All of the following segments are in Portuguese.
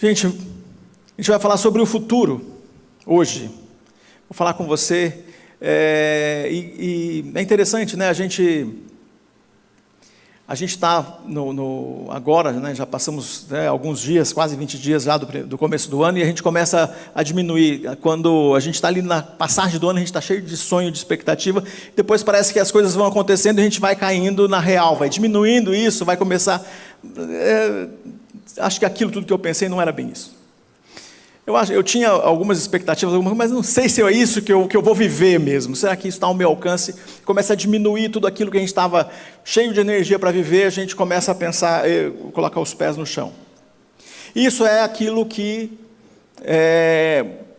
Gente, a gente vai falar sobre o futuro hoje. Vou falar com você. E é interessante, né? A gente está agora, né? Já passamos, né, alguns dias, quase 20 dias já do começo do ano, e a gente começa a diminuir. Quando a gente está ali na passagem do ano, a gente está cheio de sonho, de expectativa. Depois parece que as coisas vão acontecendo e a gente vai caindo na real, vai diminuindo isso, vai começar... acho que aquilo tudo que eu pensei não era bem isso. Eu tinha algumas expectativas, mas não sei se é isso que eu vou viver mesmo. Será que isso está ao meu alcance? Começa a diminuir tudo aquilo que a gente estava cheio de energia para viver, a gente começa a pensar, colocar os pés no chão. Isso é aquilo que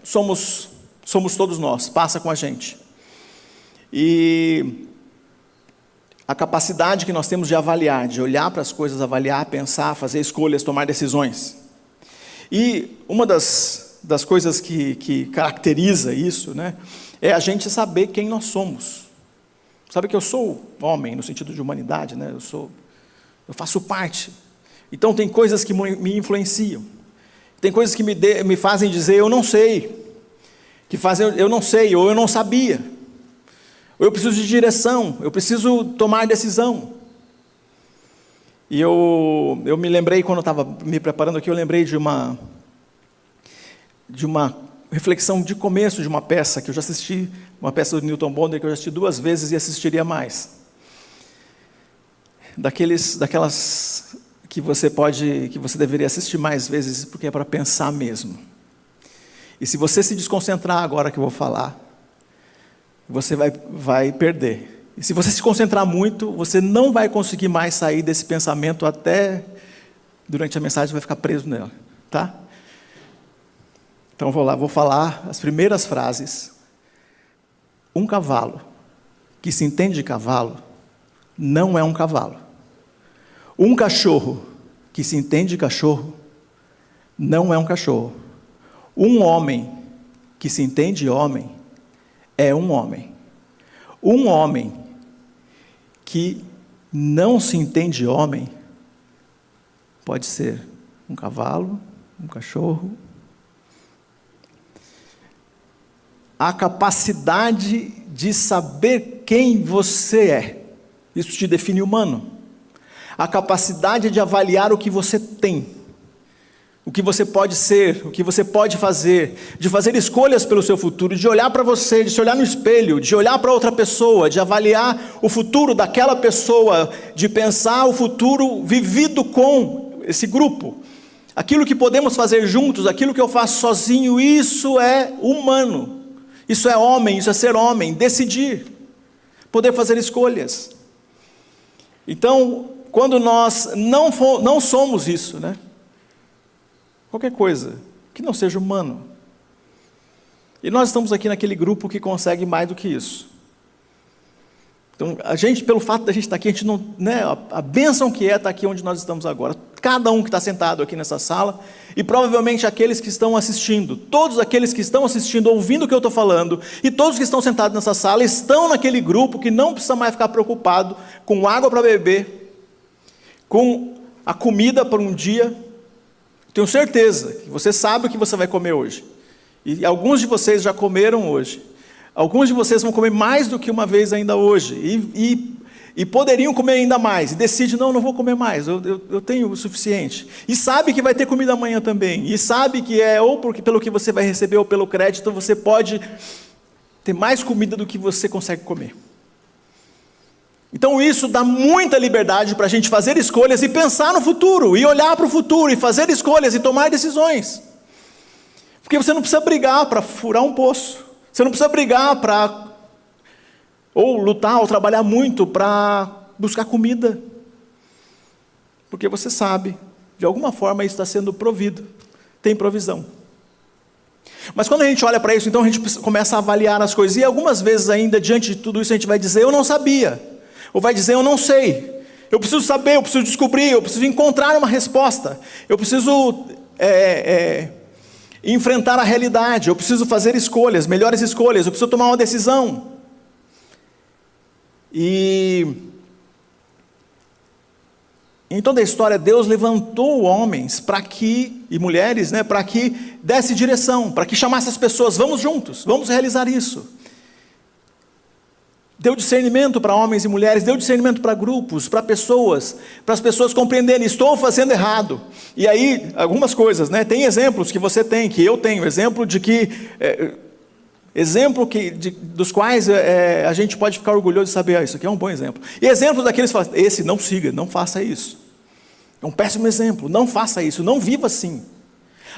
somos todos nós, passa com a gente. E a capacidade que nós temos de avaliar, de olhar para as coisas, avaliar, pensar, fazer escolhas, tomar decisões. E uma das coisas que caracteriza isso, né, é a gente saber quem nós somos. Sabe que eu sou homem, no sentido de humanidade, né? Eu faço parte. Então tem coisas que me influenciam. Tem coisas que me fazem dizer, eu não sei. Que fazem, eu não sei, ou eu não sabia. Ou eu preciso de direção, eu preciso tomar decisão. E eu me lembrei, quando eu estava me preparando aqui, eu lembrei de uma reflexão de começo de uma peça que eu já assisti, uma peça do Newton Bonder que eu já assisti 2 vezes e assistiria mais. Daquelas que você deveria assistir mais vezes, porque é para pensar mesmo. E se você se desconcentrar agora que eu vou falar, você vai perder. E se você se concentrar muito, você não vai conseguir mais sair desse pensamento até durante a mensagem, vai ficar preso nela, tá? Então vou falar as primeiras frases. Um cavalo que se entende de cavalo não é um cavalo. Um cachorro que se entende de cachorro não é um cachorro. Um homem que se entende de homem é um homem. Um homem que não se entende homem pode ser um cavalo, um cachorro. A capacidade de saber quem você é, isso te define humano. A capacidade de avaliar o que você tem, o que você pode ser, o que você pode fazer, de fazer escolhas pelo seu futuro, de olhar para você, de se olhar no espelho, de olhar para outra pessoa, de avaliar o futuro daquela pessoa, de pensar o futuro vivido com esse grupo. Aquilo que podemos fazer juntos, aquilo que eu faço sozinho, isso é humano. Isso é homem, isso é ser homem, decidir, poder fazer escolhas. Então, quando nós não somos isso, né? Qualquer coisa que não seja humano. E nós estamos aqui naquele grupo que consegue mais do que isso. Então, a gente, pelo fato de a gente estar aqui, a gente não, né, a bênção que é estar aqui onde nós estamos agora. Cada um que está sentado aqui nessa sala, e provavelmente aqueles que estão assistindo, todos aqueles que estão assistindo, ouvindo o que eu estou falando, e todos que estão sentados nessa sala, estão naquele grupo que não precisa mais ficar preocupado com água para beber, com a comida para um dia. Tenho certeza que você sabe o que você vai comer hoje. E alguns de vocês já comeram hoje. Alguns de vocês vão comer mais do que uma vez ainda hoje. E poderiam comer ainda mais. E decide, não vou comer mais, eu tenho o suficiente. E sabe que vai ter comida amanhã também. E sabe que ou pelo que você vai receber ou pelo crédito, você pode ter mais comida do que você consegue comer. Então isso dá muita liberdade para a gente fazer escolhas e pensar no futuro, e olhar para o futuro, e fazer escolhas e tomar decisões. Porque você não precisa brigar para furar um poço, você não precisa brigar ou lutar, ou trabalhar muito para buscar comida. Porque você sabe, de alguma forma isso está sendo provido, tem provisão. Mas quando a gente olha para isso, então a gente começa a avaliar as coisas, e algumas vezes ainda, diante de tudo isso, a gente vai dizer, eu não sabia. Ou vai dizer, eu não sei, eu preciso saber, eu preciso descobrir, eu preciso encontrar uma resposta, eu preciso enfrentar a realidade, eu preciso fazer escolhas, melhores escolhas, eu preciso tomar uma decisão. E Em toda a história, Deus levantou homens e mulheres, para que desse direção, para que chamasse as pessoas, vamos juntos, vamos realizar isso. Deu discernimento para homens e mulheres, deu discernimento para grupos, para as pessoas compreenderem, estou fazendo errado. E aí, algumas coisas, tem exemplos que você tem, que eu tenho, dos quais a gente pode ficar orgulhoso de saber, isso aqui é um bom exemplo. E exemplos daqueles que falam, esse não siga, não faça isso. É um péssimo exemplo, não faça isso, não viva assim.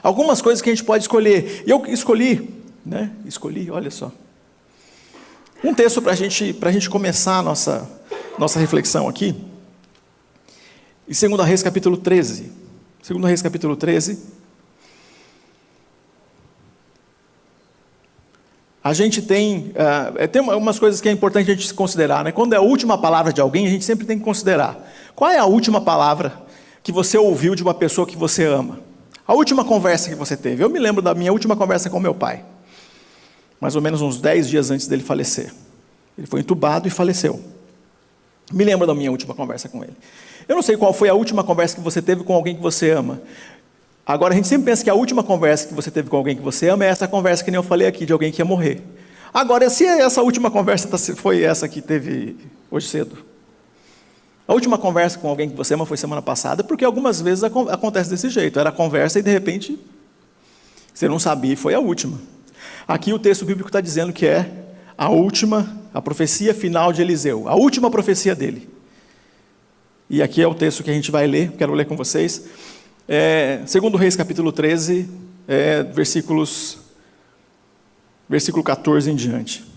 Algumas coisas que a gente pode escolher. E eu escolhi, olha só. Um texto para a gente começar a nossa reflexão aqui. Em 2 Reis capítulo 13. 2 Reis capítulo 13. A gente tem umas coisas que é importante a gente considerar. Quando é a última palavra de alguém, a gente sempre tem que considerar. Qual é a última palavra que você ouviu de uma pessoa que você ama? A última conversa que você teve. Eu me lembro da minha última conversa com meu pai. Mais ou menos uns 10 dias antes dele falecer. Ele foi entubado e faleceu. Me lembro da minha última conversa com ele. Eu não sei qual foi a última conversa que você teve com alguém que você ama. Agora, a gente sempre pensa que a última conversa que você teve com alguém que você ama é essa conversa que nem eu falei aqui, de alguém que ia morrer. Agora, se essa última conversa foi essa que teve hoje cedo, a última conversa com alguém que você ama foi semana passada, porque algumas vezes acontece desse jeito. Era a conversa e, de repente, você não sabia e foi a última. Aqui o texto bíblico está dizendo que é a profecia final de Eliseu, a última profecia dele. E aqui é o texto que a gente vai ler, quero ler com vocês. 2 Reis capítulo 13, versículo 14 em diante.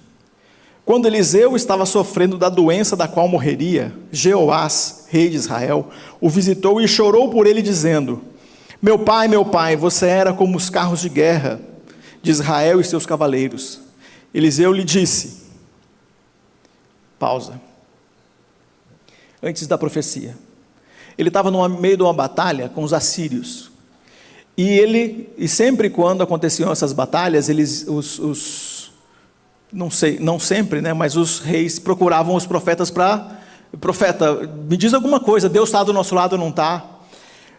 Quando Eliseu estava sofrendo da doença da qual morreria, Jeoás, rei de Israel, o visitou e chorou por ele, dizendo: meu pai, você era como os carros de guerra de Israel e seus cavaleiros. Eliseu lhe disse, pausa, antes da profecia, ele estava no meio de uma batalha com os assírios, e sempre quando aconteciam essas batalhas, não sempre, mas os reis procuravam os profetas profeta, me diz alguma coisa, Deus está do nosso lado ou não está?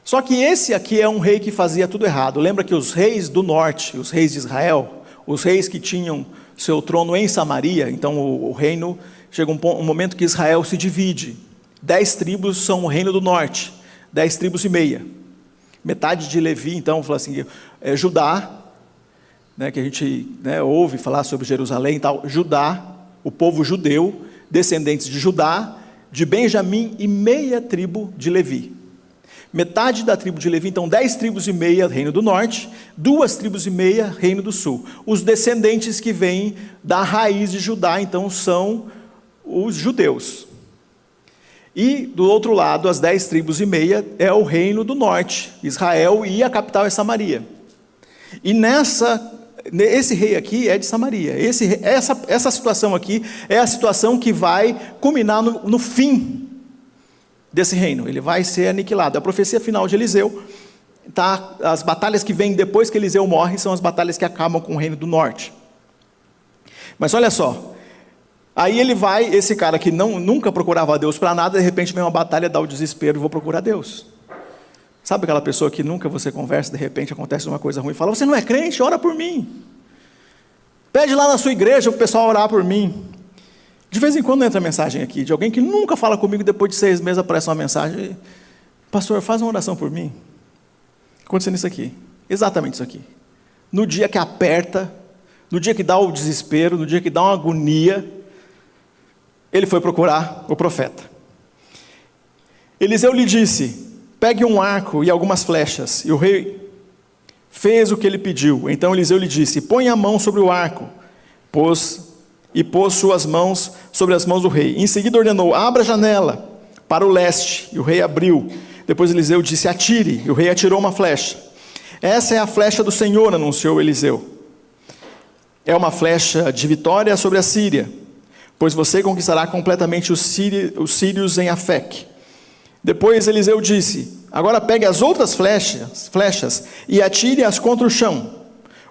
Só que esse aqui é um rei que fazia tudo errado. Lembra que os reis do norte, os reis de Israel, os reis que tinham seu trono em Samaria, então o reino, chega um momento que Israel se divide. 10 tribos são o reino do norte, 10 tribos e meia. Metade de Levi, então, fala assim, Judá, que a gente ouve falar sobre Jerusalém e tal, Judá, o povo judeu, descendentes de Judá, de Benjamim e meia tribo de Levi. Metade da tribo de Levi, então 10 tribos e meia, reino do norte, 2 tribos e meia, reino do sul. Os descendentes que vêm da raiz de Judá, então, são os judeus. E, do outro lado, as 10 tribos e meia, é o reino do norte, Israel, e a capital é Samaria. E esse rei aqui é de Samaria. Essa situação aqui é a situação que vai culminar no fim desse reino. Ele vai ser aniquilado. A profecia final de Eliseu, as batalhas que vêm depois que Eliseu morre, são as batalhas que acabam com o reino do norte. Mas olha só, aí esse cara que nunca procurava a Deus para nada, de repente vem uma batalha, dá o desespero, vou procurar Deus. Sabe aquela pessoa que nunca você conversa, de repente acontece uma coisa ruim, fala, você não é crente? Ora por mim. Pede lá na sua igreja para o pessoal orar por mim. De vez em quando entra mensagem aqui, de alguém que nunca fala comigo, depois de 6 meses aparece uma mensagem, pastor, faz uma oração por mim. Acontecendo isso aqui, exatamente isso aqui. No dia que aperta, no dia que dá o desespero, no dia que dá uma agonia, ele foi procurar o profeta. Eliseu lhe disse, pegue um arco e algumas flechas, e o rei fez o que ele pediu. Então Eliseu lhe disse, põe a mão sobre o arco, pôs suas mãos sobre as mãos do rei. Em seguida ordenou, abra a janela para o leste, e o rei abriu. Depois Eliseu disse, atire, e o rei atirou uma flecha. Essa é a flecha do Senhor, anunciou Eliseu. É uma flecha de vitória sobre a Síria, pois você conquistará completamente os sírios em Afec. Depois Eliseu disse, agora pegue as outras flechas e atire-as contra o chão.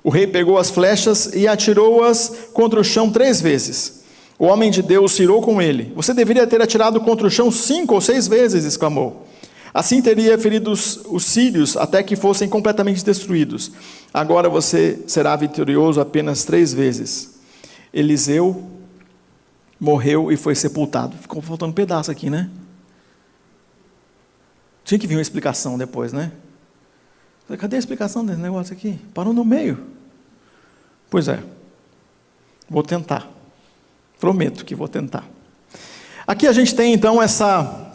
O rei pegou as flechas e atirou-as contra o chão 3 vezes. O homem de Deus irou com ele. Você deveria ter atirado contra o chão 5 ou 6 vezes, exclamou. Assim teria ferido os sírios até que fossem completamente destruídos. Agora você será vitorioso apenas 3 vezes. Eliseu morreu e foi sepultado. Ficou faltando um pedaço aqui, né? Tinha que vir uma explicação depois, né? Cadê a explicação desse negócio aqui? Parou no meio. Pois é. Vou tentar. Prometo que vou tentar. Aqui a gente tem então essa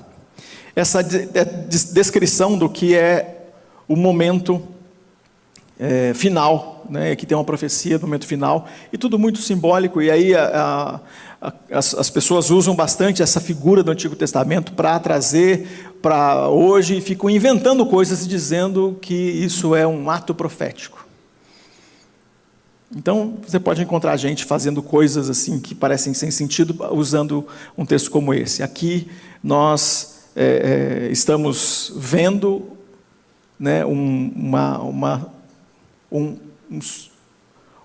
descrição do que é o momento final, né? Aqui tem uma profecia do momento final, e tudo muito simbólico, e aí as pessoas usam bastante essa figura do Antigo Testamento para trazer para hoje, e ficam inventando coisas dizendo que isso é um ato profético. Então, você pode encontrar gente fazendo coisas assim que parecem sem sentido, usando um texto como esse. Aqui nós estamos vendo, né, um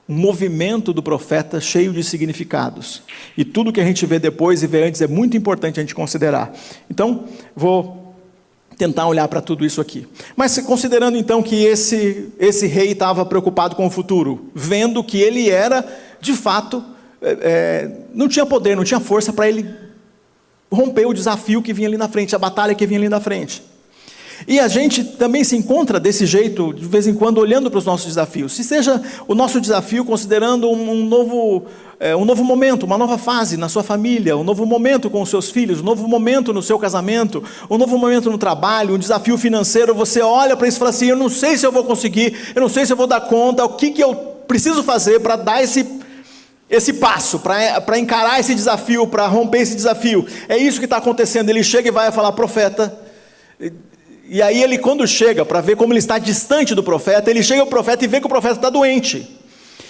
movimento do profeta cheio de significados. E tudo que a gente vê depois e vê antes é muito importante a gente considerar. Então, vou tentar olhar para tudo isso aqui. Mas considerando então que esse rei estava preocupado com o futuro, vendo que ele era, de fato, não tinha poder, não tinha força para ele romper o desafio que vinha ali na frente, a batalha que vinha ali na frente. E a gente também se encontra desse jeito, de vez em quando, olhando para os nossos desafios. Se seja o nosso desafio considerando um novo momento, uma nova fase na sua família, um novo momento com os seus filhos, um novo momento no seu casamento, um novo momento no trabalho, um desafio financeiro, você olha para isso e fala assim, eu não sei se eu vou conseguir, eu não sei se eu vou dar conta, o que eu preciso fazer para dar esse passo, para encarar esse desafio, para romper esse desafio. É isso que está acontecendo. Ele chega e vai falar, profeta. E aí ele, quando chega, para ver como ele está distante do profeta, ele chega ao profeta e vê que o profeta está doente.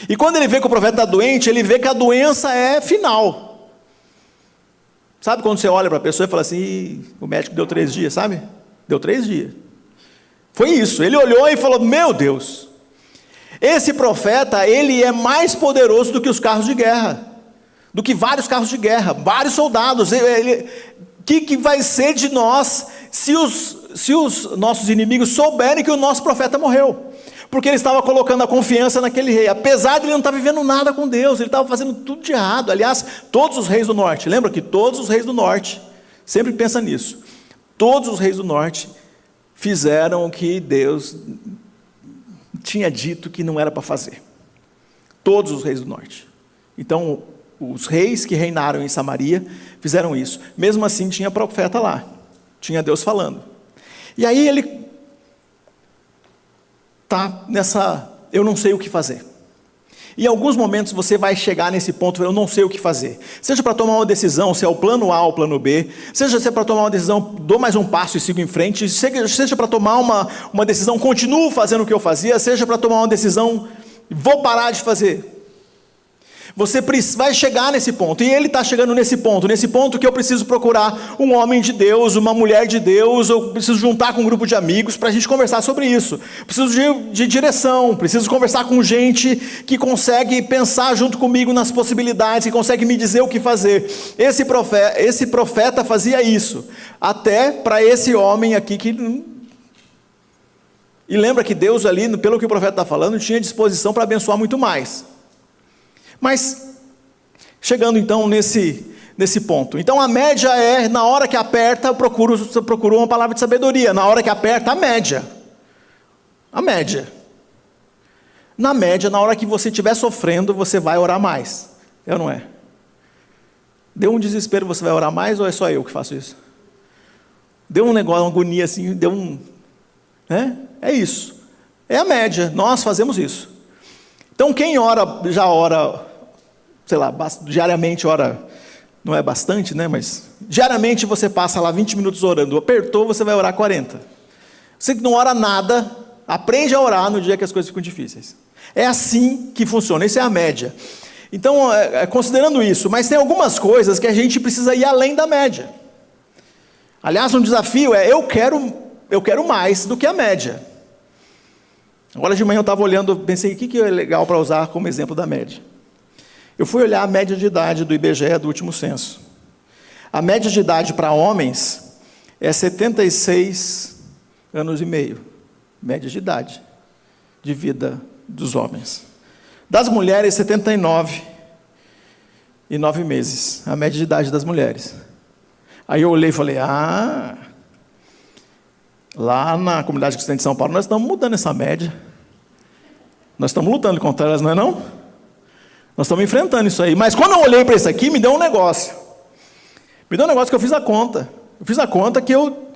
E quando ele vê que o profeta está doente, ele vê que a doença é final. Sabe quando você olha para a pessoa e fala assim, o médico deu 3 dias, sabe? Deu 3 dias. Foi isso, ele olhou e falou, meu Deus, esse profeta, ele é mais poderoso do que os carros de guerra, do que vários carros de guerra, vários soldados. O que vai ser de nós se os nossos inimigos souberem que o nosso profeta morreu? Porque ele estava colocando a confiança naquele rei, apesar de ele não estar vivendo nada com Deus, ele estava fazendo tudo de errado. Aliás, todos os reis do norte, lembra que todos os reis do norte, sempre pensa nisso, todos os reis do norte fizeram o que Deus tinha dito que não era para fazer. Todos os reis do norte. Então, os reis que reinaram em Samaria fizeram isso. Mesmo assim, tinha profeta lá, tinha Deus falando. E aí ele está nessa, eu não sei o que fazer. Em alguns momentos você vai chegar nesse ponto, eu não sei o que fazer. Seja para tomar uma decisão, se é o plano A ou o plano B, seja para tomar uma decisão, dou mais um passo e sigo em frente, seja para tomar uma decisão, continuo fazendo o que eu fazia, seja para tomar uma decisão, vou parar de fazer. Você vai chegar nesse ponto, e ele está chegando nesse ponto que eu preciso procurar um homem de Deus, uma mulher de Deus, eu preciso juntar com um grupo de amigos para a gente conversar sobre isso. Preciso de direção, preciso conversar com gente que consegue pensar junto comigo nas possibilidades, que consegue me dizer o que fazer. Esse profeta fazia isso, até para esse homem aqui que... E lembra que Deus ali, pelo que o profeta está falando, tinha disposição para abençoar muito mais. Mas, chegando então nesse ponto. Então a média é, na hora que aperta, procuro uma palavra de sabedoria. Na hora que aperta, a média. A média. Na média, na hora que você estiver sofrendo, você vai orar mais. É ou não é? Deu um desespero, você vai orar mais, ou é só eu que faço isso? Deu um negócio, uma agonia assim, deu um... É isso. É a média, nós fazemos isso. Então quem já ora, sei lá, diariamente ora, não é bastante, né? Mas diariamente você passa lá 20 minutos orando, apertou, você vai orar 40. Você que não ora nada, aprende a orar no dia que as coisas ficam difíceis. É assim que funciona, isso é a média. Então, considerando isso, mas tem algumas coisas que a gente precisa ir além da média. Aliás, um desafio é, eu quero mais do que a média. Agora de manhã eu estava olhando, pensei, o que é legal para usar como exemplo da média? Eu fui olhar a média de idade do IBGE do último censo. A média de idade para homens é 76 anos e meio, média de idade de vida dos homens. Das mulheres, 79 e 9 meses, a média de idade das mulheres. Aí eu olhei e falei, lá na comunidade cristã de São Paulo, nós estamos mudando essa média. Nós estamos lutando contra elas, não é não? Nós estamos enfrentando isso aí. Mas quando eu olhei para isso aqui, me deu um negócio. Me deu um negócio que eu fiz a conta. Eu fiz a conta que eu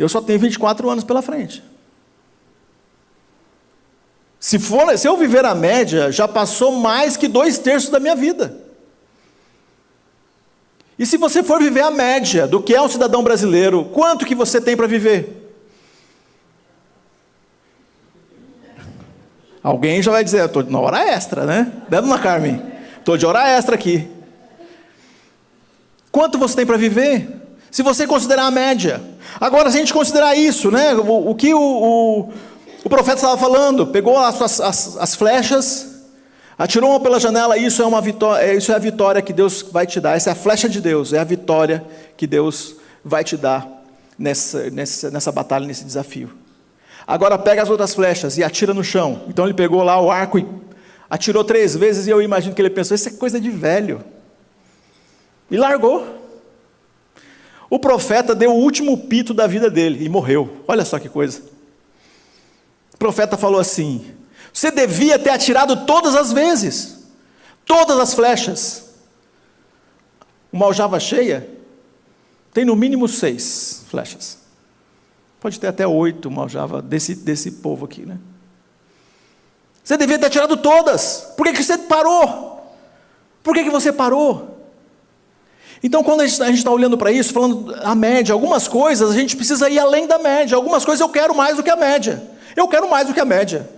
só tenho 24 anos pela frente. Se eu viver a média, já passou mais que 2/3 da minha vida. E se você for viver a média do que é um cidadão brasileiro, quanto que você tem para viver? Alguém já vai dizer, eu estou na hora extra, né? Dona Carmen? Estou de hora extra aqui. Quanto você tem para viver? Se você considerar a média. Agora, se a gente considerar isso, né? O que o profeta estava falando, pegou as flechas, atirou uma pela janela, isso é uma vitória, isso é a vitória que Deus vai te dar, essa é a flecha de Deus, é a vitória que Deus vai te dar nessa batalha, nesse desafio. Agora pega as outras flechas e atira no chão. Então ele pegou lá o arco e atirou 3 vezes, e eu imagino que ele pensou, isso é coisa de velho. E largou. O profeta deu o último pito da vida dele e morreu. Olha só que coisa. O profeta falou assim, você devia ter atirado todas as vezes, todas as flechas. Uma aljava cheia tem no mínimo 6 flechas. Pode ter até 8, uma aljava desse povo aqui, né? Você devia ter atirado todas. Por que você parou? Por que você parou? Então, quando a gente está olhando para isso, falando a média, algumas coisas a gente precisa ir além da média. Algumas coisas eu quero mais do que a média. Eu quero mais do que a média.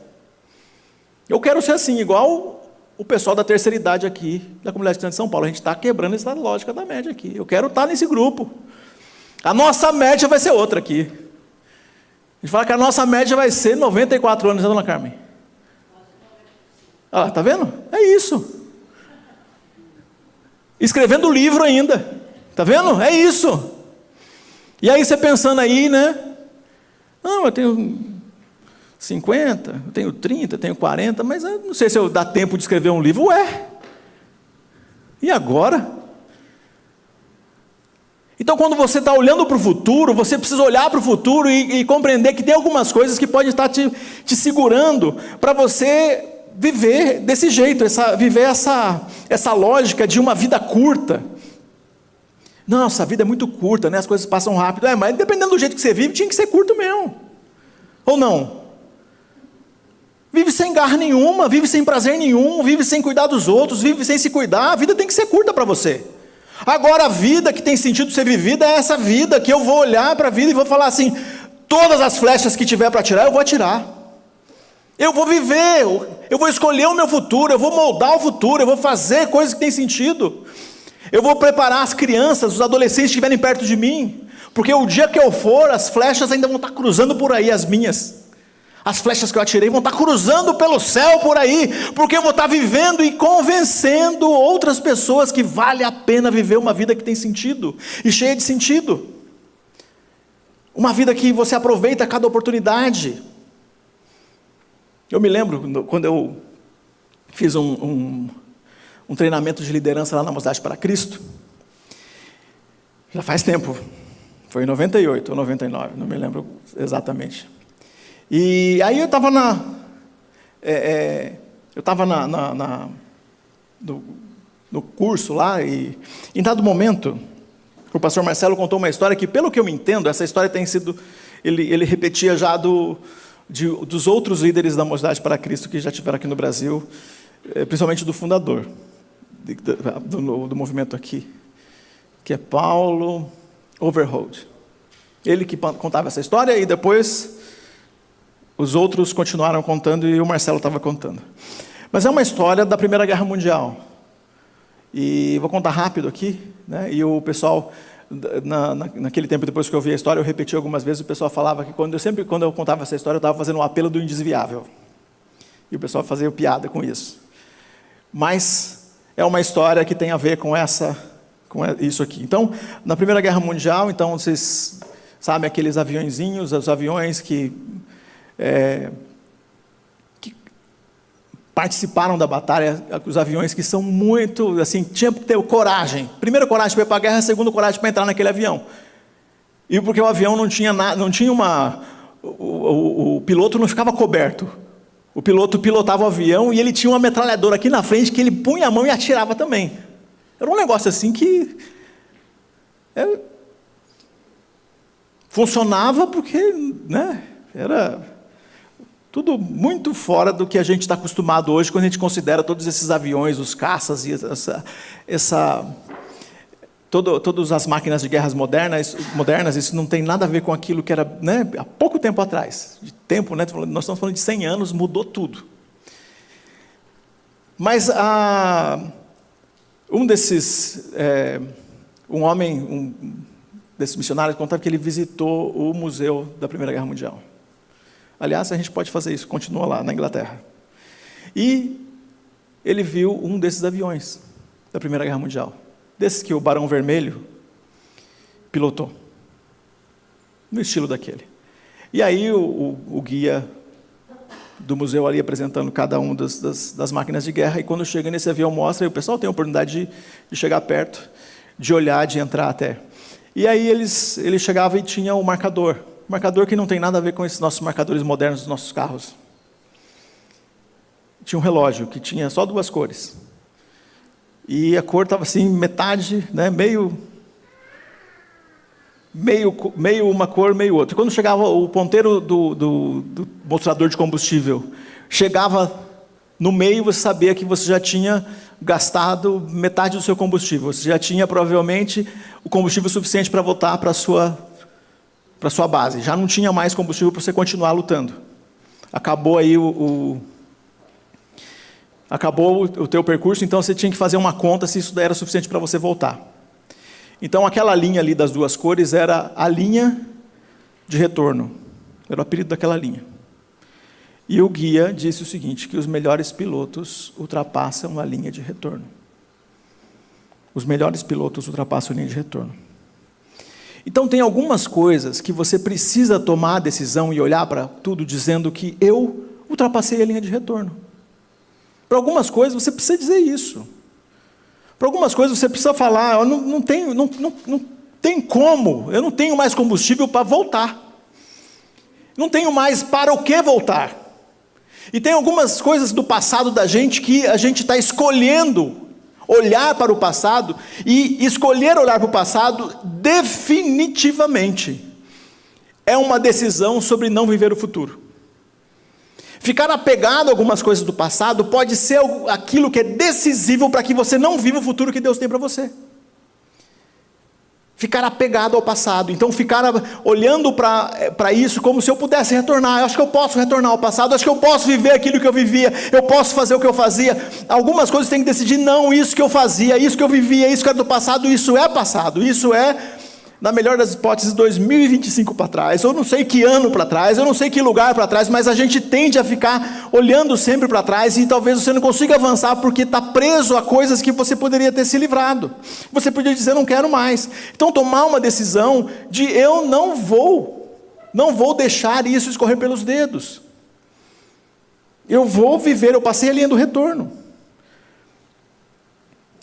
Eu quero ser assim, igual o pessoal da terceira idade aqui, da comunidade cristã de São Paulo. A gente está quebrando essa lógica da média aqui. Eu quero estar nesse grupo. A nossa média vai ser outra aqui. A gente fala que a nossa média vai ser 94 anos, né, dona Carmen? Ah, tá vendo? É isso. Escrevendo livro ainda. Tá vendo? É isso. E aí você pensando aí, né? Não, eu tenho 50, eu tenho 30, eu tenho 40, mas eu não sei se eu dá tempo de escrever um livro. Ué, e agora? Então, quando você está olhando para o futuro, você precisa olhar para o futuro e compreender que tem algumas coisas que podem estar te segurando para você viver desse jeito, viver essa lógica de uma vida curta. Nossa, a vida é muito curta, né? As coisas passam rápido. Mas dependendo do jeito que você vive, tinha que ser curto mesmo. Ou não? Vive sem garra nenhuma, vive sem prazer nenhum, vive sem cuidar dos outros, vive sem se cuidar. A vida tem que ser curta para você. Agora, a vida que tem sentido ser vivida é essa vida que eu vou olhar para a vida e vou falar assim, todas as flechas que tiver para atirar, eu vou atirar. Eu vou viver, eu vou escolher o meu futuro, eu vou moldar o futuro, eu vou fazer coisas que têm sentido. Eu vou preparar as crianças, os adolescentes que estiverem perto de mim, porque o dia que eu for, as flechas ainda vão estar cruzando por aí, as minhas. As flechas que eu atirei vão estar cruzando pelo céu por aí, porque eu vou estar vivendo e convencendo outras pessoas que vale a pena viver uma vida que tem sentido, e cheia de sentido. Uma vida que você aproveita cada oportunidade. Eu me lembro, quando eu fiz um treinamento de liderança lá na Mocidade para Cristo, já faz tempo, foi em 98 ou 99, não me lembro exatamente. E aí eu estava no curso lá, e em dado momento, o pastor Marcelo contou uma história que, pelo que eu me entendo, essa história tem sido, ele repetia já dos outros líderes da Mocidade para Cristo que já tiveram aqui no Brasil, principalmente do fundador do movimento aqui, que é Paulo Overholt. Ele que contava essa história e depois os outros continuaram contando e o Marcelo estava contando. Mas é uma história da Primeira Guerra Mundial. E vou contar rápido aqui, né? E o pessoal, naquele tempo, depois que eu vi a história, eu repeti algumas vezes, o pessoal falava que quando eu contava essa história, eu estava fazendo um apelo do indesviável. E o pessoal fazia piada com isso. Mas é uma história que tem a ver com essa com isso aqui. Então, na Primeira Guerra Mundial, então vocês sabem aqueles aviõezinhos, os aviões que participaram da batalha, os aviões que são muito, assim, tinha que ter coragem. Primeiro coragem para ir para a guerra, segundo coragem para entrar naquele avião. E porque o avião não tinha o piloto não ficava coberto. O piloto pilotava o avião e ele tinha uma metralhadora aqui na frente que ele punha a mão e atirava também. Era um negócio assim que funcionava porque, né, era tudo muito fora do que a gente está acostumado hoje quando a gente considera todos esses aviões, os caças e todas as máquinas de guerras modernas, isso não tem nada a ver com aquilo que era, né, há pouco tempo atrás. De tempo, né, nós estamos falando de 100 anos, mudou tudo. Mas um desses missionários contava que ele visitou o museu da Primeira Guerra Mundial. Aliás, a gente pode fazer isso, continua lá na Inglaterra. E ele viu um desses aviões da Primeira Guerra Mundial. Desses que o Barão Vermelho pilotou, no estilo daquele. E aí o guia do museu ali apresentando cada um das máquinas de guerra, e quando chega nesse avião mostra, e o pessoal tem a oportunidade de chegar perto, de olhar, de entrar até. E aí ele chegava e tinha um marcador que não tem nada a ver com esses nossos marcadores modernos dos nossos carros. Tinha um relógio que tinha só 2 cores. E a cor estava assim, metade, né, meio uma cor, meio outra. Quando chegava o ponteiro do mostrador de combustível, chegava no meio, você sabia que você já tinha gastado metade do seu combustível. Você já tinha, provavelmente, o combustível suficiente para voltar para a sua base. Já não tinha mais combustível para você continuar lutando. Acabou aí acabou o teu percurso, então você tinha que fazer uma conta se isso daí era suficiente para você voltar. Então aquela linha ali das 2 cores era a linha de retorno. Era o apelido daquela linha. E o guia disse o seguinte, que os melhores pilotos ultrapassam a linha de retorno. Os melhores pilotos ultrapassam a linha de retorno. Então tem algumas coisas que você precisa tomar a decisão e olhar para tudo dizendo que eu ultrapassei a linha de retorno. Para algumas coisas você precisa dizer isso. Para algumas coisas você precisa falar, não tem como, eu não tenho mais combustível para voltar. Não tenho mais para o que voltar. E tem algumas coisas do passado da gente que a gente está escolhendo olhar para o passado, e escolher olhar para o passado definitivamente é uma decisão sobre não viver o futuro. Ficar apegado a algumas coisas do passado pode ser aquilo que é decisivo para que você não viva o futuro que Deus tem para você. Ficar apegado ao passado. Então ficar olhando para isso como se eu pudesse retornar. Eu acho que eu posso retornar ao passado, acho que eu posso viver aquilo que eu vivia, eu posso fazer o que eu fazia. Algumas coisas tem que decidir, não, isso que eu fazia, isso que eu vivia, isso que era do passado, isso é, na melhor das hipóteses, 2025 para trás, eu não sei que ano para trás, eu não sei que lugar para trás, mas a gente tende a ficar olhando sempre para trás, e talvez você não consiga avançar, porque está preso a coisas que você poderia ter se livrado. Você podia dizer, não quero mais. Então tomar uma decisão de eu não vou deixar isso escorrer pelos dedos. Eu vou viver, eu passei a linha do retorno.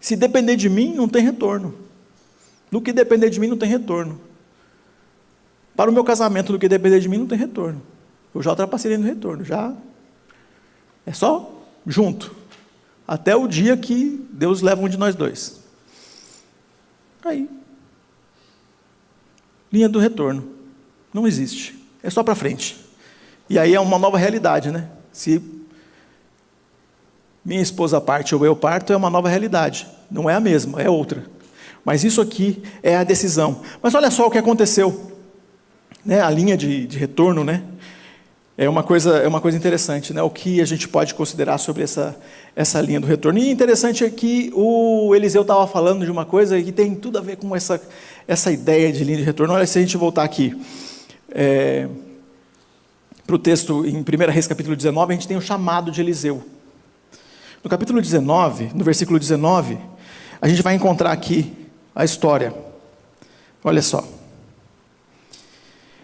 Se depender de mim, não tem retorno. No que depender de mim, não tem retorno. Para o meu casamento, no que depender de mim, não tem retorno. Eu já ultrapassei no retorno, já. É só junto. Até o dia que Deus leva um de nós dois. Aí. Linha do retorno. Não existe. É só para frente. E aí é uma nova realidade, né? Se minha esposa parte ou eu parto, é uma nova realidade. Não é a mesma, é outra. Mas isso aqui é a decisão. Mas olha só o que aconteceu. Né? A linha de retorno, né? É uma coisa interessante, né? O que a gente pode considerar sobre essa linha do retorno. E interessante é que o Eliseu estava falando de uma coisa que tem tudo a ver com essa ideia de linha de retorno. Olha, se a gente voltar aqui para o texto em 1 Reis capítulo 19, a gente tem o chamado de Eliseu. No capítulo 19, no versículo 19, a gente vai encontrar aqui a história. Olha só.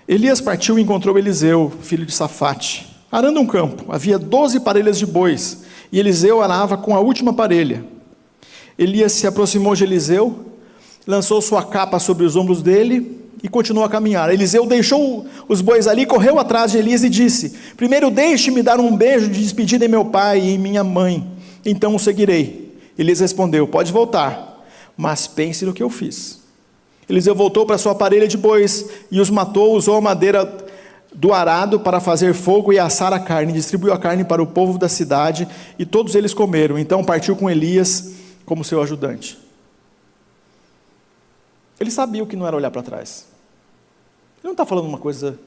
Elias partiu e encontrou Eliseu, filho de Safate, arando um campo. Havia 12 parelhas de bois, e Eliseu arava com a última parelha. Elias se aproximou de Eliseu, lançou sua capa sobre os ombros dele e continuou a caminhar. Eliseu deixou os bois ali, correu atrás de Elias e disse: primeiro deixe-me dar um beijo de despedida em meu pai e em minha mãe, então o seguirei. Elias respondeu: pode voltar, mas pense no que eu fiz. Eliseu voltou para sua parelha de bois e os matou, usou a madeira do arado para fazer fogo e assar a carne, distribuiu a carne para o povo da cidade e todos eles comeram. Então partiu com Elias como seu ajudante. Ele sabia o que não era olhar para trás. Ele não está falando uma coisa...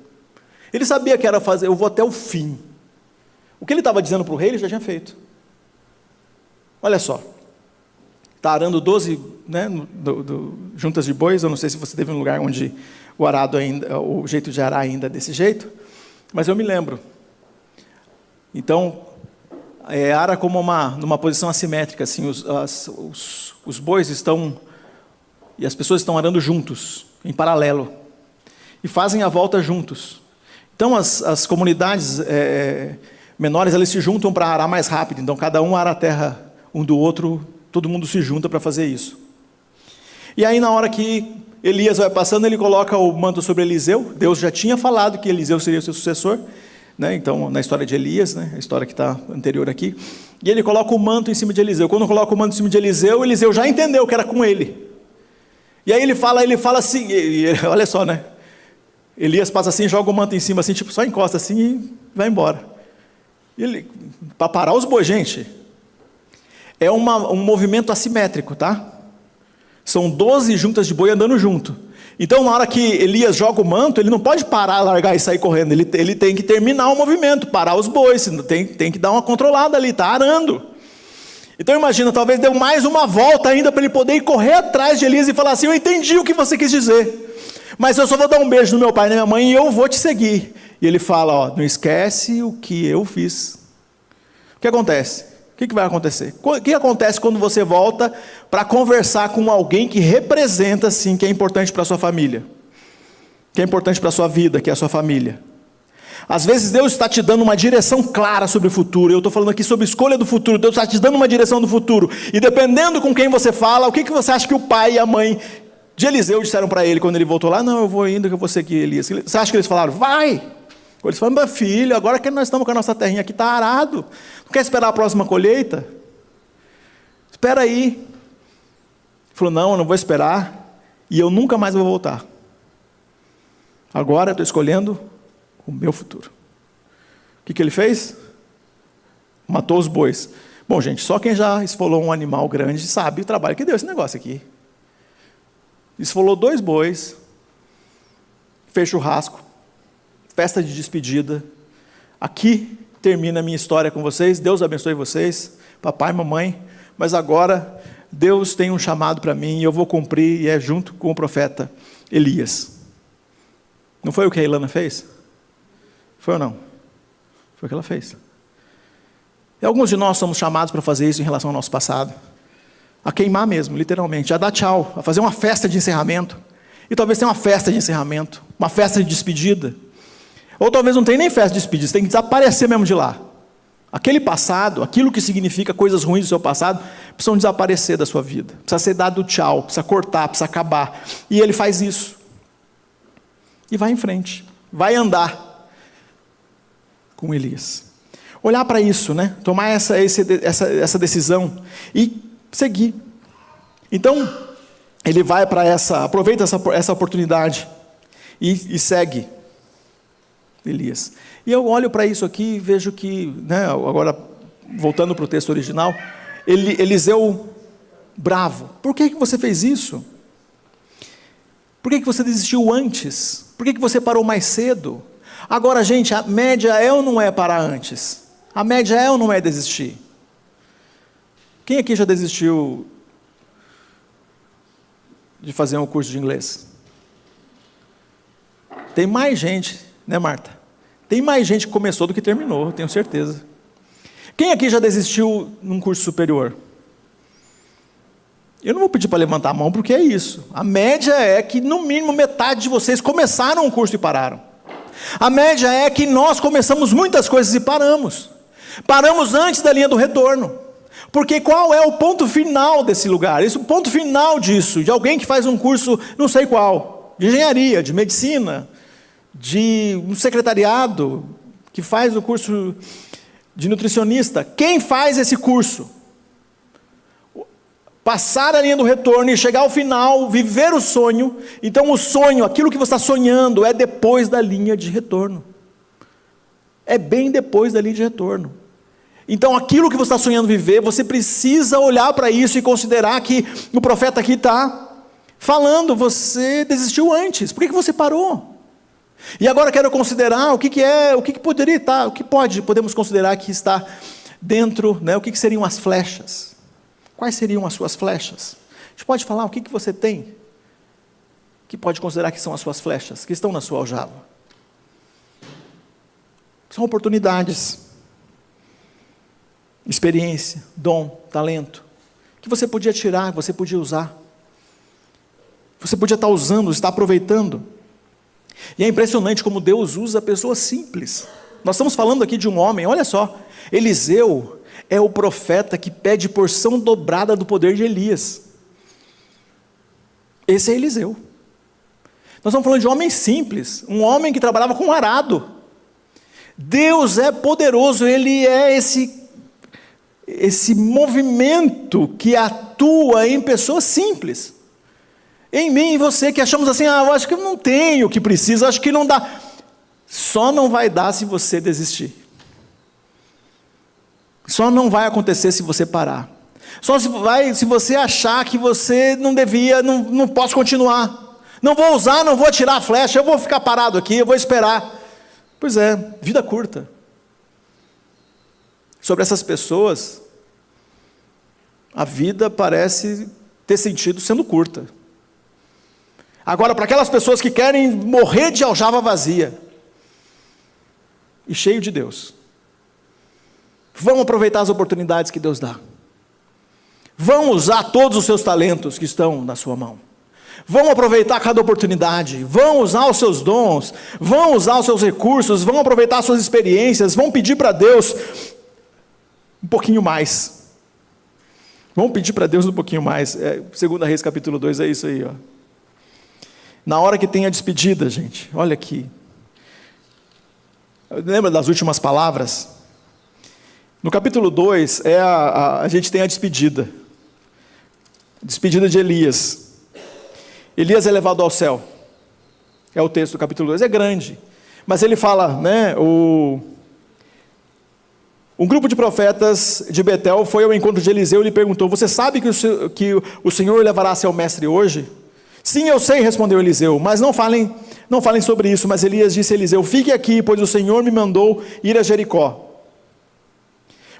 Ele sabia que era fazer, eu vou até o fim. O que ele estava dizendo para o rei, ele já tinha feito. Olha só. Está arando 12 juntas de bois. Eu não sei se você teve um lugar onde o arado ainda, o jeito de arar ainda é desse jeito, mas eu me lembro. Então, ara como numa posição assimétrica, assim, os bois estão, e as pessoas estão arando juntos, em paralelo, e fazem a volta juntos. Então, as comunidades menores, elas se juntam para arar mais rápido, então cada um ara a terra um do outro, todo mundo se junta para fazer isso. E aí, na hora que Elias vai passando, ele coloca o manto sobre Eliseu. Deus já tinha falado que Eliseu seria o seu sucessor, né? Então, na história de Elias, né? A história que está anterior aqui. E ele coloca o manto em cima de Eliseu. Quando coloca o manto em cima de Eliseu, Eliseu já entendeu que era com ele. E aí ele fala assim, olha só, né? Elias passa assim, joga o manto em cima, assim, tipo, só encosta assim e vai embora. Para parar os bois, gente, é um movimento assimétrico, tá? São 12 juntas de boi andando junto. Então, na hora que Elias joga o manto, ele não pode parar, largar e sair correndo. Ele tem que terminar o movimento, parar os bois. Tem que dar uma controlada ali, está arando. Então, imagina, talvez deu mais uma volta ainda para ele poder ir correr atrás de Elias e falar assim: eu entendi o que você quis dizer, mas eu só vou dar um beijo no meu pai e na minha mãe e eu vou te seguir. E ele fala: ó, não esquece o que eu fiz. O que acontece? O que vai acontecer? O que acontece quando você volta para conversar com alguém que representa, sim, que é importante para a sua família, que é importante para a sua vida, que é a sua família? Às vezes Deus está te dando uma direção clara sobre o futuro. Eu estou falando aqui sobre escolha do futuro. Deus está te dando uma direção do futuro. E dependendo com quem você fala, o que você acha que o pai e a mãe de Eliseu disseram para ele quando ele voltou lá? Não, eu vou indo, que eu vou seguir Elias. Você acha que eles falaram: vai? Eles falaram: meu filho, agora que nós estamos com a nossa terrinha aqui, está arado. Não quer esperar a próxima colheita? Espera aí. Ele falou: não, eu não vou esperar. E eu nunca mais vou voltar. Agora eu estou escolhendo o meu futuro. O que ele fez? Matou os bois. Bom, gente, só quem já esfolou um animal grande sabe o trabalho que deu esse negócio aqui. Esfolou 2 bois, fez churrasco, festa de despedida. Aqui termina a minha história com vocês. Deus abençoe vocês, papai e mamãe. Mas agora Deus tem um chamado para mim e eu vou cumprir, e é junto com o profeta Elias. Não foi o que a Ilana fez? Foi ou não? Foi o que ela fez. E alguns de nós somos chamados para fazer isso em relação ao nosso passado. A queimar mesmo, literalmente. A dar tchau, a fazer uma festa de encerramento. E talvez tenha uma festa de encerramento, uma festa de despedida. Ou talvez não tenha nem festa de despedida, você tem que desaparecer mesmo de lá. Aquele passado, aquilo que significa coisas ruins do seu passado, precisam desaparecer da sua vida. Precisa ser dado tchau, precisa cortar, precisa acabar. E ele faz isso. E vai em frente, vai andar com Elias. Olhar para isso, né? Tomar essa decisão e seguir. Então, ele vai para aproveita essa oportunidade e segue Elias. E eu olho para isso aqui e vejo que, né, agora voltando para o texto original, Eliseu bravo: por que você fez isso? Por que você desistiu antes? Por que você parou mais cedo? Agora, gente, a média é ou não é parar antes? A média é ou não é desistir? Quem aqui já desistiu de fazer um curso de inglês? Tem mais gente, né, Marta? Tem mais gente que começou do que terminou, tenho certeza. Quem aqui já desistiu num curso superior? Eu não vou pedir para levantar a mão, porque é isso. A média é que, no mínimo, metade de vocês começaram o curso e pararam. A média é que nós começamos muitas coisas e paramos. Paramos antes da linha do retorno. Porque qual é o ponto final desse lugar? O ponto final disso, de alguém que faz um curso, não sei qual, de engenharia, de medicina, de um secretariado, que faz o curso de nutricionista. Quem faz esse curso? Passar a linha do retorno e chegar ao final, viver o sonho. Então o sonho, aquilo que você está sonhando, é depois da linha de retorno. É bem depois da linha de retorno. Então aquilo que você está sonhando viver, você precisa olhar para isso e considerar que o profeta aqui está falando, você desistiu antes, por que você parou? E agora quero considerar o que poderia estar, podemos considerar que está dentro, né, o que seriam as flechas. Quais seriam as suas flechas? A gente pode falar o que você tem, que pode considerar que são as suas flechas, que estão na sua aljava. São oportunidades, experiência, dom, talento, que você podia tirar, que você podia usar. Você podia estar usando, estar aproveitando. E é impressionante como Deus usa pessoas simples. Nós estamos falando aqui de um homem, olha só, Eliseu é o profeta que pede porção dobrada do poder de Elias. Esse é Eliseu. Nós estamos falando de um homem simples, um homem que trabalhava com arado. Deus é poderoso, Ele é esse movimento que atua em pessoas simples. Em mim e você que achamos assim, eu acho que eu não tenho o que precisa, acho que não dá. Só não vai dar se você desistir. Só não vai acontecer se você parar. Só se você achar que você não devia, não posso continuar. Não vou usar, não vou atirar a flecha, eu vou ficar parado aqui, eu vou esperar. Pois é, vida curta. Sobre essas pessoas, a vida parece ter sentido sendo curta. Agora, para aquelas pessoas que querem morrer de aljava vazia, e cheio de Deus, vão aproveitar as oportunidades que Deus dá. Vão usar todos os seus talentos que estão na sua mão. Vão aproveitar cada oportunidade. Vão usar os seus dons. Vão usar os seus recursos. Vão aproveitar as suas experiências. Vão pedir para Deus um pouquinho mais. Vão pedir para Deus um pouquinho mais. 2 Reis capítulo 2 é isso aí, ó. Na hora que tem a despedida, gente, olha aqui. Lembra das últimas palavras? No capítulo 2, a gente tem a despedida. Despedida de Elias. Elias é levado ao céu. É o texto do capítulo 2, é grande. Mas ele fala, né, um grupo de profetas de Betel foi ao encontro de Eliseu e lhe perguntou, você sabe que o Senhor levará seu mestre hoje? Sim, eu sei, respondeu Eliseu, mas não falem sobre isso. Mas Elias disse a Eliseu, fique aqui, pois o Senhor me mandou ir a Jericó.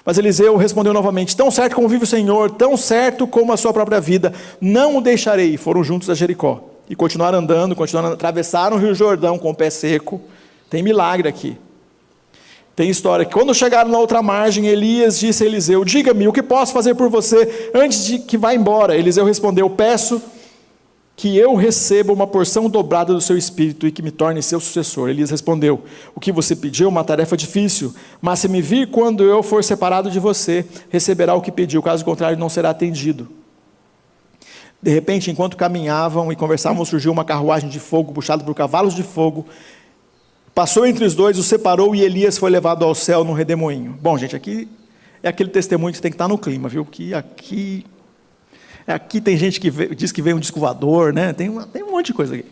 Mas Eliseu respondeu novamente, tão certo como vive o Senhor, tão certo como a sua própria vida, não o deixarei. Foram juntos a Jericó, e continuaram andando, atravessaram o rio Jordão com o pé seco. Tem milagre aqui. Tem história, que quando chegaram na outra margem, Elias disse a Eliseu, diga-me, o que posso fazer por você antes de que vá embora? Eliseu respondeu, peço que eu receba uma porção dobrada do seu espírito e que me torne seu sucessor. Elias respondeu, o que você pediu é uma tarefa difícil, mas se me vir quando eu for separado de você, receberá o que pediu, caso contrário não será atendido. De repente, enquanto caminhavam e conversavam, surgiu uma carruagem de fogo, puxada por cavalos de fogo, passou entre os dois, os separou e Elias foi levado ao céu num redemoinho. Bom, gente, aqui é aquele testemunho que tem que estar no clima, viu? Que aqui tem gente que diz que veio um disco voador, né? Tem um monte de coisa aqui.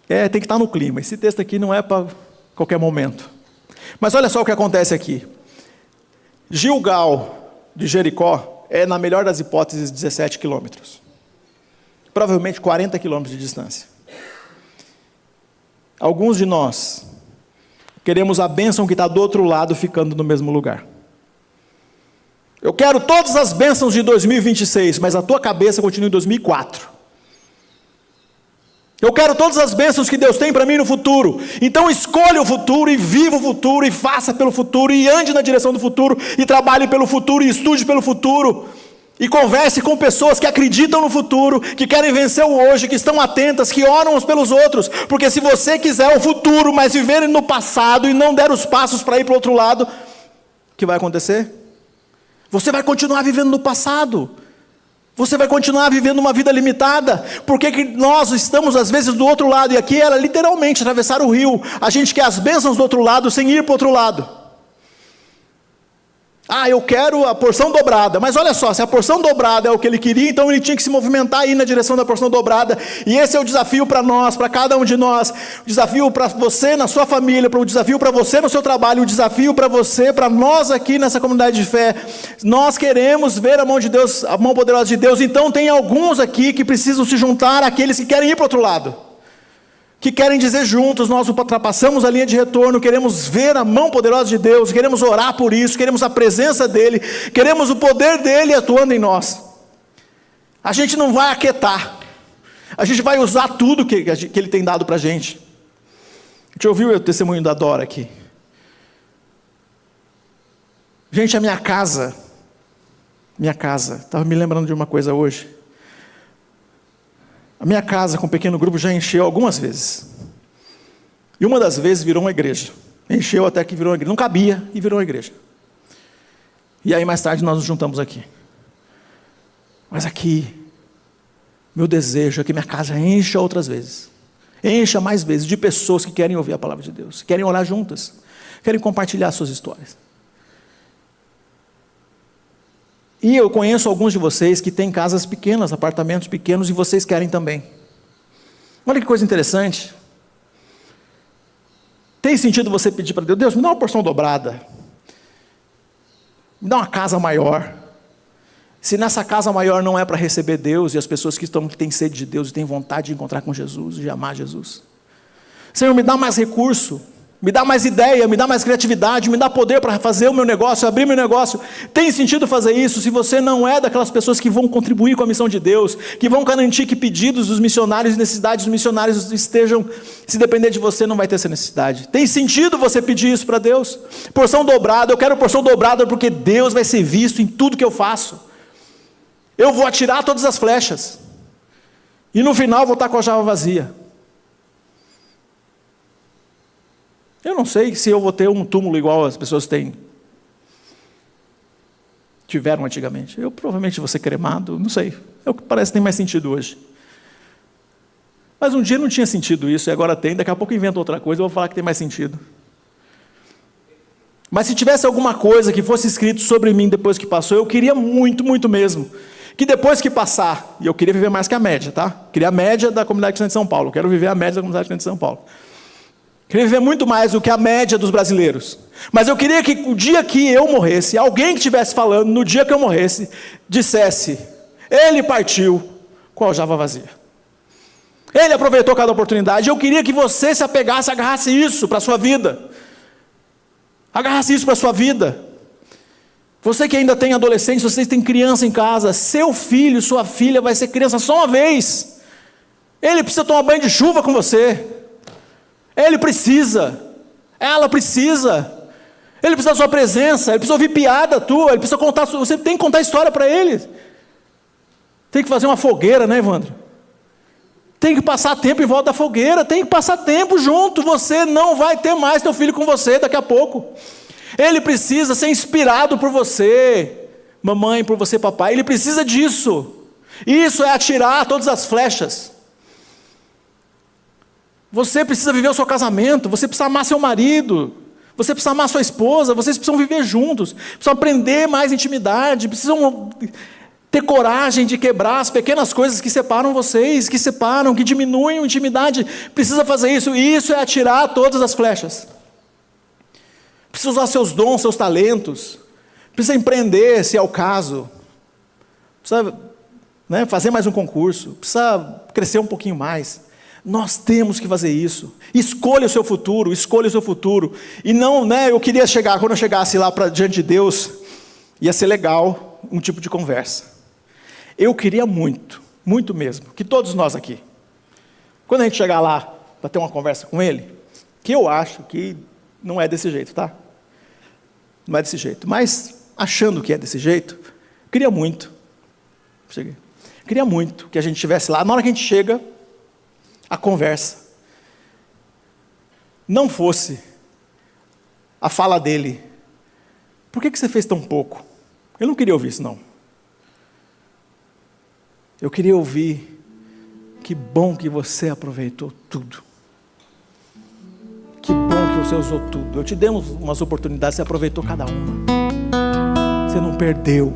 Tem que estar no clima. Esse texto aqui não é para qualquer momento. Mas olha só o que acontece aqui. Gilgal de Jericó é, na melhor das hipóteses, 17 quilômetros. Provavelmente 40 quilômetros de distância. Alguns de nós queremos a bênção que está do outro lado ficando no mesmo lugar. Eu quero todas as bênçãos de 2026, mas a tua cabeça continua em 2004. Eu quero todas as bênçãos que Deus tem para mim no futuro. Então escolha o futuro e viva o futuro e faça pelo futuro e ande na direção do futuro e trabalhe pelo futuro e estude pelo futuro. E converse com pessoas que acreditam no futuro, que querem vencer o hoje, que estão atentas, que oram uns pelos outros. Porque se você quiser o futuro, mas viver no passado e não der os passos para ir para o outro lado, o que vai acontecer? Você vai continuar vivendo no passado. Você vai continuar vivendo uma vida limitada. Por que nós estamos às vezes do outro lado? E aqui era literalmente atravessar o rio. A gente quer as bênçãos do outro lado sem ir para o outro lado. Eu quero a porção dobrada. Mas olha só, se a porção dobrada é o que ele queria, então ele tinha que se movimentar aí na direção da porção dobrada. E esse é o desafio para nós, para cada um de nós. O desafio para você na sua família, o desafio para você no seu trabalho, o desafio para você, para nós aqui nessa comunidade de fé. Nós queremos ver a mão de Deus, a mão poderosa de Deus. Então tem alguns aqui que precisam se juntar àqueles que querem ir para o outro lado. Que querem dizer juntos, nós ultrapassamos a linha de retorno, queremos ver a mão poderosa de Deus, queremos orar por isso, queremos a presença dEle, queremos o poder dEle atuando em nós. A gente não vai aquietar, a gente vai usar tudo que Ele tem dado para a gente. A gente ouviu o testemunho da Dora aqui. Gente, a minha casa, estava me lembrando de uma coisa hoje. A minha casa com um pequeno grupo já encheu algumas vezes. E uma das vezes virou uma igreja. Encheu até que virou uma igreja. Não cabia e virou uma igreja. E aí mais tarde nós nos juntamos aqui. Mas aqui, meu desejo é que minha casa encha outras vezes. Encha mais vezes de pessoas que querem ouvir a palavra de Deus. Querem orar juntas. Querem compartilhar suas histórias. E eu conheço alguns de vocês que têm casas pequenas, apartamentos pequenos, e vocês querem também. Olha que coisa interessante. Tem sentido você pedir para Deus, Deus, me dá uma porção dobrada. Me dá uma casa maior. Se nessa casa maior não é para receber Deus e as pessoas que têm sede de Deus e têm vontade de encontrar com Jesus, de amar Jesus. Senhor, me dá mais recurso. Me dá mais ideia, me dá mais criatividade, me dá poder para fazer o meu negócio, abrir meu negócio. Tem sentido fazer isso se você não é daquelas pessoas que vão contribuir com a missão de Deus, que vão garantir que pedidos dos missionários e necessidades dos missionários estejam, se depender de você, não vai ter essa necessidade. Tem sentido você pedir isso para Deus? Porção dobrada, eu quero porção dobrada porque Deus vai ser visto em tudo que eu faço. Eu vou atirar todas as flechas. E no final vou estar com a java vazia. Eu não sei se eu vou ter um túmulo igual as pessoas tiveram antigamente. Eu provavelmente vou ser cremado, não sei. É o que parece que tem mais sentido hoje. Mas um dia não tinha sentido isso, e agora tem. Daqui a pouco eu invento outra coisa, eu vou falar que tem mais sentido. Mas se tivesse alguma coisa que fosse escrito sobre mim depois que passou, eu queria muito, muito mesmo. Que depois que passar, e eu queria viver mais que a média, tá? Queria a média da comunidade cristã de São Paulo. Eu quero viver a média da comunidade cristã de São Paulo. Queria viver muito mais do que a média dos brasileiros. Mas eu queria que o dia que eu morresse, alguém que estivesse falando, no dia que eu morresse, dissesse, ele partiu com a aljava vazia. Ele aproveitou cada oportunidade. Eu queria que você se apegasse, agarrasse isso para a sua vida. Agarrasse isso para a sua vida. Você que ainda tem adolescentes, vocês têm criança em casa, seu filho, sua filha vai ser criança só uma vez. Ele precisa tomar banho de chuva com você. Ele precisa, ela precisa, ele precisa da sua presença, ele precisa ouvir piada tua, ele precisa contar, você tem que contar história para ele. Tem que fazer uma fogueira, né, Evandro? Tem que passar tempo em volta da fogueira, tem que passar tempo junto, você não vai ter mais teu filho com você daqui a pouco. Ele precisa ser inspirado por você, mamãe, por você, papai, ele precisa disso. Isso é atirar todas as flechas. Você precisa viver o seu casamento, você precisa amar seu marido, você precisa amar sua esposa, vocês precisam viver juntos, precisam aprender mais intimidade, precisam ter coragem de quebrar as pequenas coisas que separam vocês, que diminuem a intimidade. Precisa fazer isso, e isso é atirar todas as flechas. Precisa usar seus dons, seus talentos, precisa empreender, se é o caso, precisa fazer mais um concurso, precisa crescer um pouquinho mais. Nós temos que fazer isso. Escolha o seu futuro, e não, eu queria chegar, quando eu chegasse lá diante de Deus, ia ser legal um tipo de conversa. Eu queria muito, muito mesmo, que todos nós aqui, Quando a gente chegar lá para ter uma conversa com ele, que eu acho que não é desse jeito, tá? Não é desse jeito. Mas, achando que é desse jeito, queria muito que a gente estivesse lá. Na hora que a gente chega, a conversa não fosse a fala dele: por que você fez tão pouco? Eu não queria ouvir isso, não. Eu queria ouvir: que bom que você aproveitou tudo. Que bom que você usou tudo. Eu te dei umas oportunidades, você aproveitou cada uma. Você não perdeu.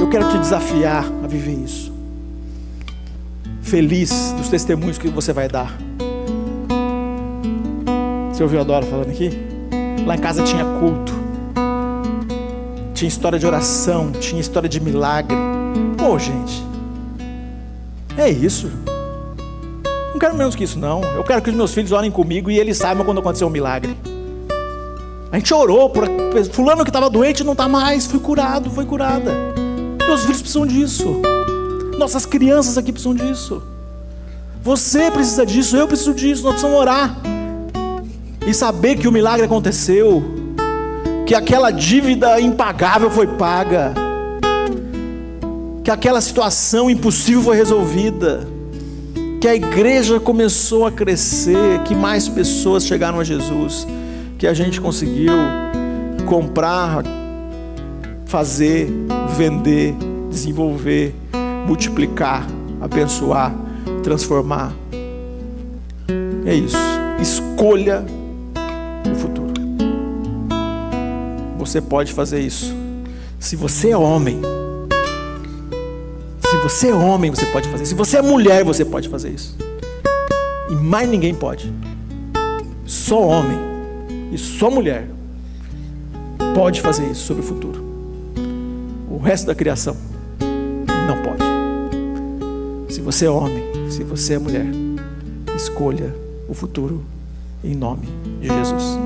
Eu quero te desafiar a viver isso. Feliz dos testemunhos que você vai dar. Você ouviu a Dora falando aqui? Lá em casa tinha culto, tinha história de oração, tinha história de milagre. Pô, gente, é isso. Não quero menos que isso, não. Eu quero que os meus filhos orem comigo e eles saibam quando aconteceu um milagre. A gente orou por fulano que estava doente, não está mais, foi curado, foi curada. Meus filhos precisam disso. Nossas crianças aqui precisam disso. Você precisa disso, eu preciso disso. Nós precisamos orar e saber que o milagre aconteceu, que aquela dívida impagável foi paga, que aquela situação impossível foi resolvida, que a igreja começou a crescer, que mais pessoas chegaram a Jesus, que a gente conseguiu comprar, fazer, vender, desenvolver, multiplicar, abençoar, transformar. É isso. Escolha o futuro. Você pode fazer isso. Se você é homem, você pode fazer isso. Se você é mulher, você pode fazer isso. E mais ninguém pode. Só homem e só mulher pode fazer isso sobre o futuro. O resto da criação não pode. Se você é homem, se você é mulher, escolha o futuro em nome de Jesus.